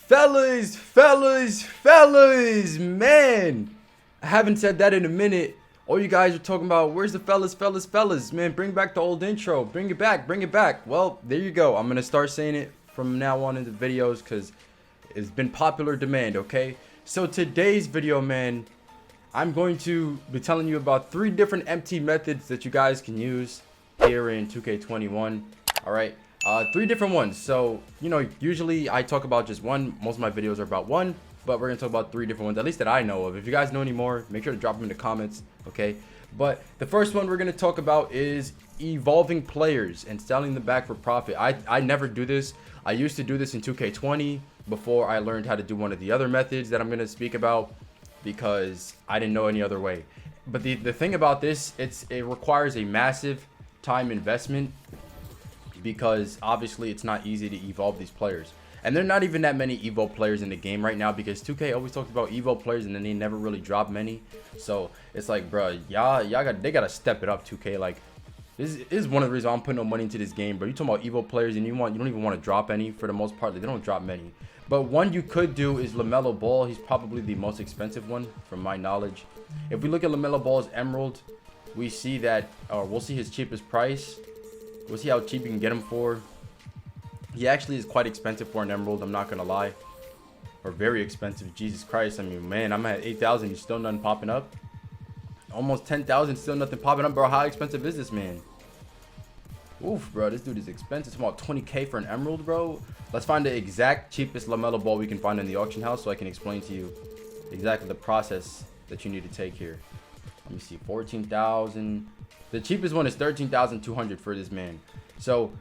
Fellas, man, I haven't said that in a minute. All you guys are talking about, where's the fellas, man, bring back the old intro, bring it back. Well, there you go. I'm gonna start saying it from now on in the videos because it's been popular demand. Okay, so today's video, man, I'm going to be telling you about 3 different MT methods that you guys can use here in 2K21. All right, 3 different ones. So, you know, usually I talk about just one. Most of my videos are about one, but we're gonna talk about 3 different ones, at least that I know of. If you guys know any more, make sure to drop them in the comments. Okay, but the first one we're gonna talk about is evolving players and selling them back for profit. I never do this. I used to do this in 2K20 before I learned how to do one of the other methods that I'm gonna speak about, because I didn't know any other way. But the thing about this, it requires a massive time investment, because obviously it's not easy to evolve these players, and there are not even that many evo players in the game right now, because 2K always talks about evo players and then they never really drop many. So it's like, bro, they gotta step it up. 2K, like, this is one of the reasons I'm putting no money into this game, bro. You talking about evo players and you don't even want to drop any. For the most part, they don't drop many. But one you could do is LaMelo Ball. He's probably the most expensive one from my knowledge. If we look at LaMelo Ball's Emerald, we see that, or we'll see his cheapest price. We'll see how cheap you can get him for. He actually is quite expensive for an Emerald, I'm not gonna lie. Or very expensive, Jesus Christ. I mean, man, I'm at 8,000, he's still nothing popping up. Almost 10,000, still nothing popping up, bro. How expensive is this man? Oof, bro, this dude is expensive. It's about 20K for an Emerald, bro. Let's find the exact cheapest LaMelo Ball we can find in the auction house, so I can explain to you exactly the process that you need to take here. Let me see, 14,000. The cheapest one is 13,200 for this man. So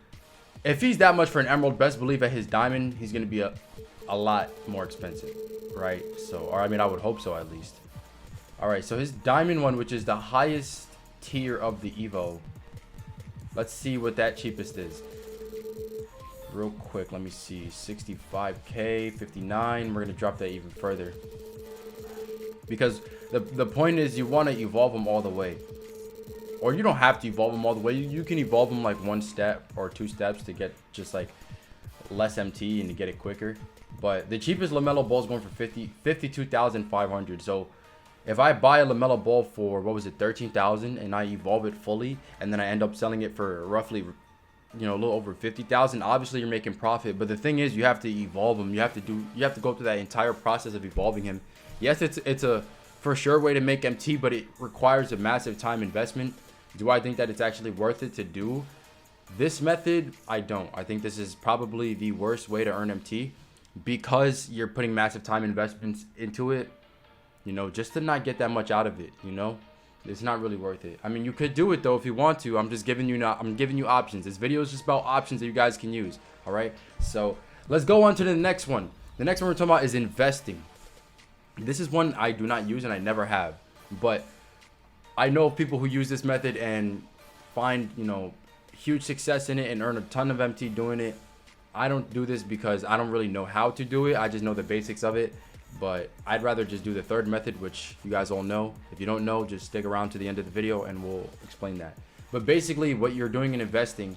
if he's that much for an Emerald, best believe at his diamond he's gonna be a lot more expensive, right? So, or I mean, I would hope so at least. All right, so his diamond one, which is the highest tier of the Evo, let's see what that cheapest is real quick. Let me see, 65K, 59. We're gonna drop that even further, because the point is you want to evolve them all the way. Or you don't have to evolve them all the way. You can evolve them like 1 step or 2 steps to get just like less MT and to get it quicker. But the cheapest LaMelo Ball is going for 52,500. So if I buy a LaMelo Ball for, what was it, 13,000, and I evolve it fully, and then I end up selling it for roughly, you know, a little over 50,000, obviously you're making profit. But the thing is, you have to evolve him. You have to go through that entire process of evolving him. Yes, it's a for sure way to make MT, but it requires a massive time investment. Do I think that it's actually worth it to do this method? I don't. I think this is probably the worst way to earn MT, because you're putting massive time investments into it, you know, just to not get that much out of it. You know, it's not really worth it. I mean, you could do it though if you want to. I'm giving you options. This video is just about options that you guys can use. All right, so let's go on to the next one. The next one we're talking about is investing. This is one I do not use and I never have, but I know people who use this method and find, you know, huge success in it and earn a ton of MT doing it. I don't do this because I don't really know how to do it. I just know the basics of it, but I'd rather just do the third method, which you guys all know. If you don't know, just stick around to the end of the video and we'll explain that. But basically what you're doing in investing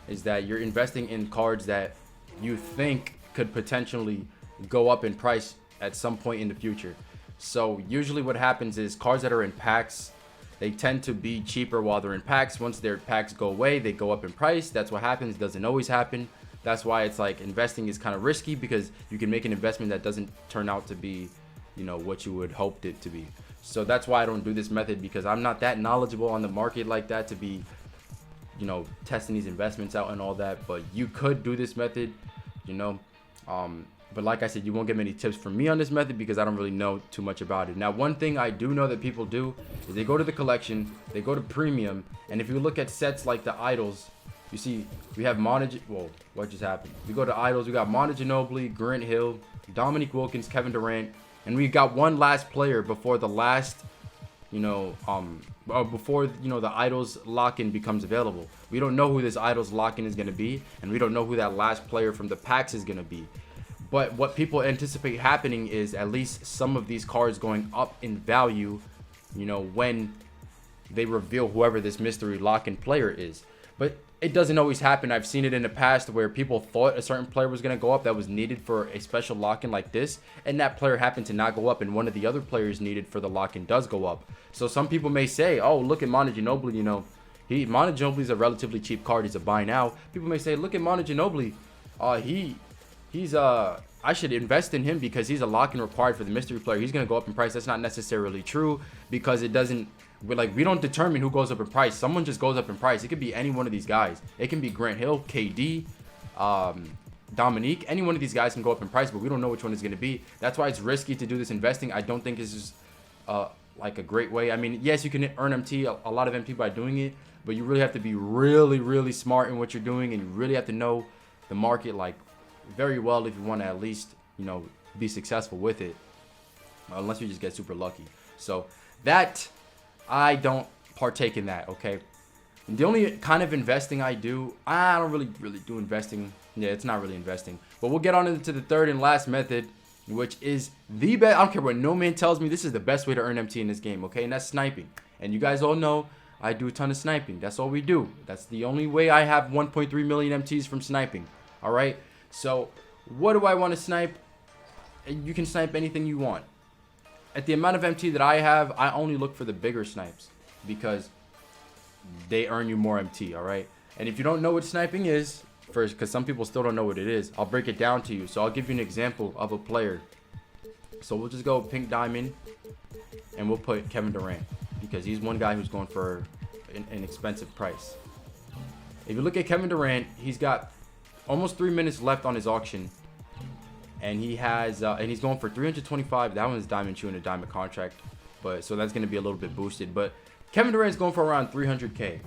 is that you're investing in cards that you think could potentially go up in price at some point in the future. So usually what happens is cards that are in packs, they tend to be cheaper while they're in packs. Once their packs go away, they go up in price. That's what happens. It doesn't always happen. That's why it's like investing is kind of risky, because you can make an investment that doesn't turn out to be, you know, what you would hoped it to be. So that's why I don't do this method, because I'm not that knowledgeable on the market like that to be, you know, testing these investments out and all that. But you could do this method, you know. But like I said, you won't get many tips from me on this method because I don't really know too much about it. Now, one thing I do know that people do is they go to the collection, they go to premium, and if you look at sets like the idols, you see we have whoa, what just happened? We go to idols, we got Manu Ginobili, Grant Hill, Dominique Wilkins, Kevin Durant, and we got one last player before the last, you know, before, you know, the idols lock-in becomes available. We don't know who this idols lock-in is going to be, and we don't know who that last player from the packs is going to be. But what people anticipate happening is at least some of these cards going up in value, you know, when they reveal whoever this mystery lock-in player is. But it doesn't always happen. I've seen it in the past where people thought a certain player was going to go up that was needed for a special lock-in like this, and that player happened to not go up, and one of the other players needed for the lock-in does go up. So some people may say, oh, look at Manu Ginobili, you know, Manu Ginobili is a relatively cheap card. He's a buy now. People may say, look at Manu Ginobili. I should invest in him because he's a lock-in required for the mystery player. He's going to go up in price. That's not necessarily true because it doesn't, we don't determine who goes up in price. Someone just goes up in price. It could be any one of these guys. It can be Grant Hill, KD, Dominique. Any one of these guys can go up in price, but we don't know which one is going to be. That's why it's risky to do this investing. I don't think this is like a great way. I mean, yes, you can earn MT, a lot of MT by doing it, but you really have to be really, really smart in what you're doing, and you really have to know the market like very well if you want to at least, you know, be successful with it, unless you just get super lucky. So that, I don't partake in that, okay? And the only kind of investing I do, I don't really do investing. Yeah, it's not really investing. But we'll get on into the third and last method, which is the best. I don't care what no man tells me, this is the best way to earn MT in this game, okay? And that's sniping. And you guys all know I do a ton of sniping. That's all we do. That's the only way I have 1.3 million MTs from sniping, all right? So what do I want to snipe? You can snipe anything you want. At the amount of MT that I have, I only look for the bigger snipes because they earn you more MT, all right? And if you don't know what sniping is, first, because some people still don't know what it is, I'll break it down to you. So I'll give you an example of a player. So we'll just go pink diamond, and we'll put Kevin Durant because he's one guy who's going for an expensive price. If you look at Kevin Durant, he's got almost 3 minutes left on his auction, and he has and he's going for 325. That one's diamond shoe and a diamond contract, but so that's going to be a little bit boosted. But Kevin Durant's going for around 300k,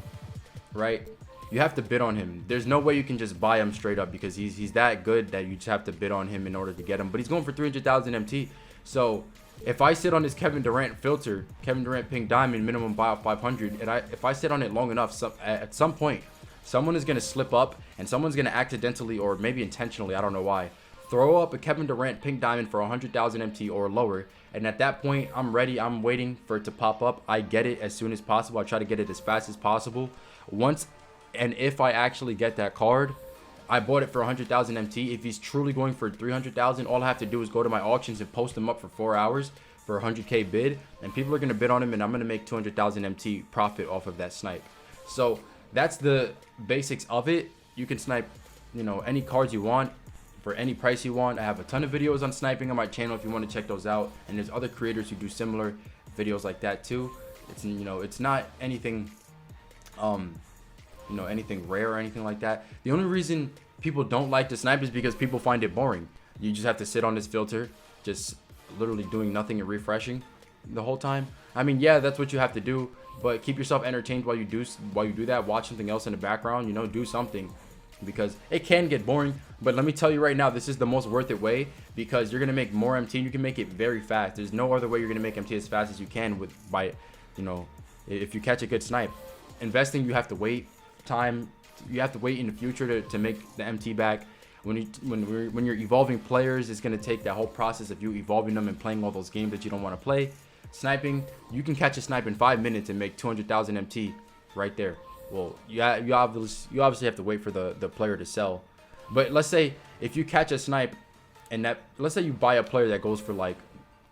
right? You have to bid on him. There's no way you can just buy him straight up because he's that good that you just have to bid on him in order to get him. But he's going for 300,000 MT. So if I sit on this Kevin Durant filter, Kevin Durant pink diamond minimum buyout 500, and if I sit on it long enough, at some point someone is going to slip up and someone's going to accidentally or maybe intentionally, I don't know why, throw up a Kevin Durant pink diamond for 100,000 MT or lower. And at that point, I'm ready. I'm waiting for it to pop up. I get it as soon as possible. I try to get it as fast as possible. Once and if I actually get that card, I bought it for 100,000 MT. If he's truly going for 300,000, all I have to do is go to my auctions and post them up for 4 hours for a 100k bid, and people are going to bid on him, and I'm going to make 200,000 MT profit off of that snipe. So that's the basics of it. You can snipe, you know, any cards you want for any price you want. I have a ton of videos on sniping on my channel if you want to check those out, and there's other creators who do similar videos like that too. It's, you know, it's not anything you know, anything rare or anything like that. The only reason people don't like to snipe is because people find it boring. You just have to sit on this filter, just literally doing nothing and refreshing the whole time. I mean, yeah, that's what you have to do, but keep yourself entertained while you do that. Watch something else in the background, you know, do something, because it can get boring. But let me tell you right now, this is the most worth it way, because you're gonna make more MT and you can make it very fast. There's no other way you're gonna make MT as fast as you can by you know, if you catch a good snipe. Investing, you have to wait time. You have to wait in the future to make the MT back. When you're evolving players, it's going to take that whole process of you evolving them and playing all those games that you don't want to play. Sniping, you can catch a snipe in 5 minutes and make 200,000 MT right there. Well, you obviously have to wait for the player to sell. But let's say if you catch a snipe, and let's say you buy a player that goes for like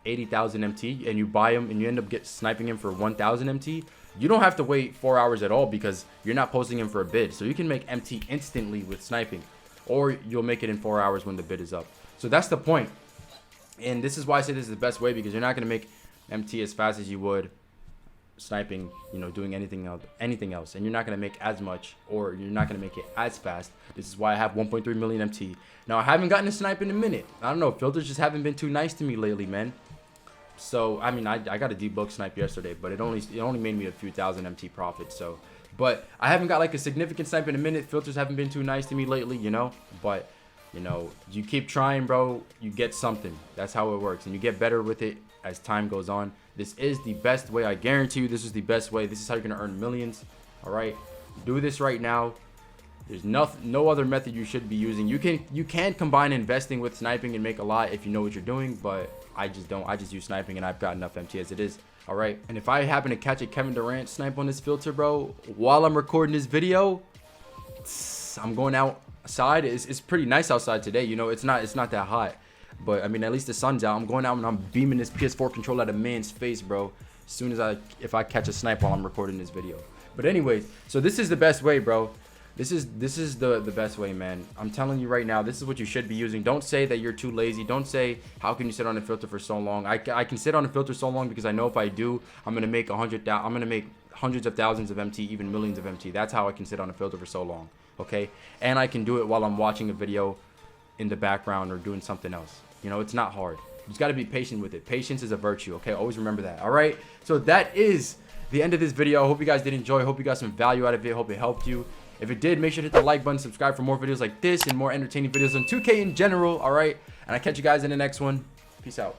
80,000 MT, and you buy him and you end up sniping him for 1,000 MT. You don't have to wait 4 hours at all because you're not posting him for a bid. So you can make MT instantly with sniping, or you'll make it in 4 hours when the bid is up. So that's the point. And this is why I say this is the best way, because you're not going to make MT as fast as you would sniping, you know, doing anything else. And you're not going to make as much, or you're not going to make it as fast. This is why I have 1.3 million MT. Now, I haven't gotten a snipe in a minute. I don't know. Filters just haven't been too nice to me lately, man. So, I mean, I got a debug snipe yesterday, but it only made me a few thousand MT profit. So, but I haven't got like a significant snipe in a minute. Filters haven't been too nice to me lately, you know. But, you know, you keep trying, bro. You get something. That's how it works. And you get better with it as time goes on. This is the best way. I guarantee you this is the best way. This is how you're going to earn millions. All right. Do this right now. There's no other method you should be using. You can combine investing with sniping and make a lot if you know what you're doing, but I just don't. I just use sniping and I've got enough MT as it is. All right. And if I happen to catch a Kevin Durant snipe on this filter, bro, while I'm recording this video, I'm going outside. It's pretty nice outside today. You know, it's not that hot. But I mean, at least the sun's out. I'm going out and I'm beaming this PS4 controller at a man's face, bro. As soon as if I catch a snipe while I'm recording this video. But anyways, so this is the best way, bro. This is the best way, man. I'm telling you right now, this is what you should be using. Don't say that you're too lazy. Don't say, how can you sit on a filter for so long? I can sit on a filter so long because I know if I do, I'm gonna make hundreds of thousands of MT, even millions of MT. That's how I can sit on a filter for so long. Okay, and I can do it while I'm watching a video in the background or doing something else. You know, it's not hard. You just got to be patient with it. Patience is a virtue. Okay, always remember that. All right, so that is the end of this video. I hope you guys did enjoy. I hope you got some value out of it. Hope it helped you. If it did, make sure to hit the like button, subscribe for more videos like this and more entertaining videos on 2K in general. All right, and I catch you guys in the next one. Peace out.